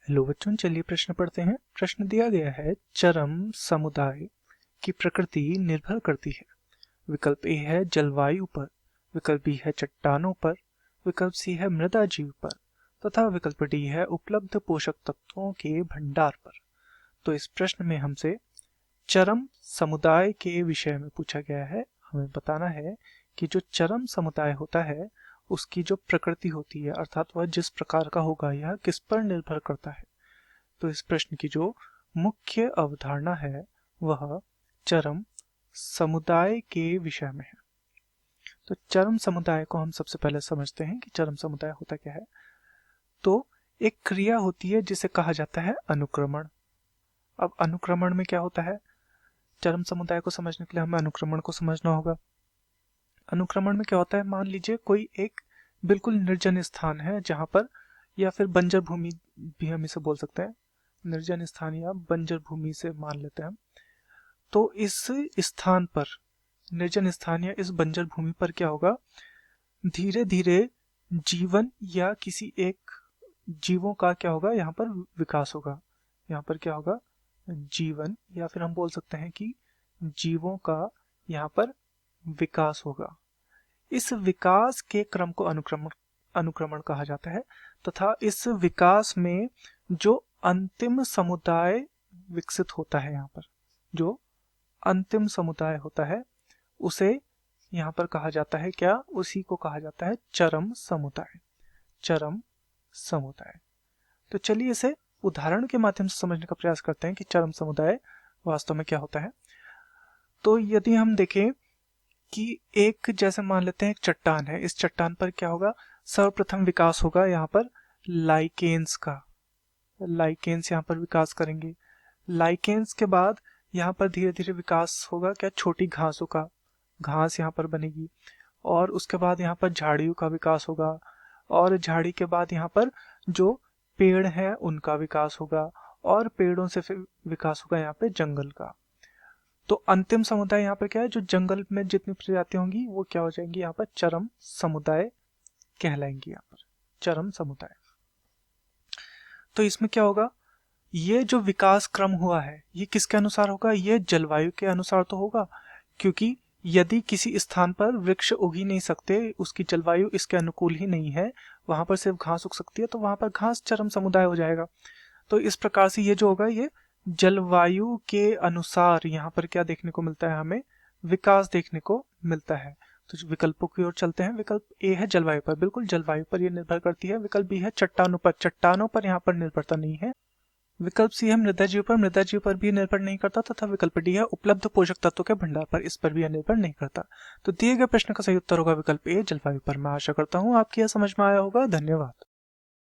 Hello बच्चों, चलिए प्रश्न पढ़ते हैं। प्रश्न दिया गया है, चरम समुदाय की प्रकृति निर्भर करती है। विकल्प ए है जलवायु पर, विकल्प बी है चट्टानों पर, विकल्प सी है मृदा जीव पर तथा विकल्प डी है उपलब्ध पोषक तत्वों के भंडार पर। तो इस प्रश्न में हमसे चरम समुदाय के विषय में पूछा गया है। हमें बताना है कि जो चरम समुदाय होता है उसकी जो प्रकृति होती है, अर्थात वह जिस प्रकार का होगा, यह किस पर निर्भर करता है। तो इस प्रश्न की जो मुख्य अवधारणा है वह चरम समुदाय के विषय में है। तो चरम समुदाय को हम सबसे पहले समझते हैं कि चरम समुदाय होता क्या है। तो एक क्रिया होती है जिसे कहा जाता है अनुक्रमण। अब अनुक्रमण में क्या होता है, चरम समुदाय को समझने के लिए हमें अनुक्रमण को समझना होगा। अनुक्रमण में क्या होता है, मान लीजिए कोई एक बिल्कुल निर्जन स्थान है जहां पर, या फिर बंजर भूमि भी हम इसे बोल सकते हैं, निर्जन स्थान या बंजर भूमि से मान लेते हैं। तो इस स्थान पर, निर्जन स्थान या इस बंजर भूमि पर क्या होगा, धीरे धीरे जीवन या किसी एक जीवों का क्या होगा, यहाँ पर विकास होगा। यहाँ पर क्या होगा, जीवन, या फिर हम बोल सकते हैं कि जीवों का यहाँ पर विकास होगा। इस विकास के क्रम को अनुक्रमण कहा जाता है तथा इस विकास में जो अंतिम समुदाय विकसित होता है, यहाँ पर जो अंतिम समुदाय होता है उसे यहाँ पर कहा जाता है क्या, उसी को कहा जाता है चरम समुदाय। चरम समुदाय। तो चलिए इसे उदाहरण के माध्यम से समझने का प्रयास करते हैं कि चरम समुदाय वास्तव में क्या होता है। तो यदि हम देखें कि एक, जैसे मान लेते हैं एक चट्टान है, इस चट्टान पर क्या होगा, सर्वप्रथम विकास होगा यहाँ पर लाइकेन्स का। लाइकेन्स यहाँ पर विकास करेंगे। लाइकेन्स के बाद यहाँ पर धीरे धीरे विकास होगा क्या, छोटी घासों का, घास यहाँ पर बनेगी। और उसके बाद यहाँ पर झाड़ियों का विकास होगा, और झाड़ी के बाद यहाँ पर जो पेड़ है उनका विकास होगा, और पेड़ों से फिर विकास होगा यहाँ पे जंगल का। तो अंतिम समुदाय यहाँ पर क्या है, जो जंगल में जितनी प्रजातियां होंगी वो क्या हो जाएंगी, यहाँ पर चरम समुदाय कहलाएंगी। यहाँ पर चरम समुदाय। तो इसमें क्या होगा, ये जो विकास क्रम हुआ है ये किसके अनुसार होगा, ये जलवायु के अनुसार तो होगा, क्योंकि यदि किसी स्थान पर वृक्ष उग ही नहीं सकते, उसकी जलवायु इसके अनुकूल ही नहीं है, वहां पर सिर्फ घास उग सकती है, तो वहां पर घास चरम समुदाय हो जाएगा। तो इस प्रकार से ये जो होगा, ये जलवायु के अनुसार यहाँ पर क्या देखने को मिलता है, हमें विकास देखने को मिलता है। तो विकल्पों की ओर चलते हैं। विकल्प ए है जलवायु पर, बिल्कुल जलवायु पर यह निर्भर करती है। विकल्प बी है चट्टानों पर, चट्टानों पर यहाँ पर निर्भरता नहीं है। विकल्प सी है मृदा जीव पर, मृदा जीव पर भी निर्भर नहीं करता। तथा विकल्प डी है उपलब्ध पोषक तत्वों के भंडार पर, इस पर भी यह निर्भर नहीं करता। तो दिए गए प्रश्न का सही उत्तर होगा विकल्प ए जलवायु पर। मैं आशा करता हूँ आपकी यह समझ में आया होगा। धन्यवाद।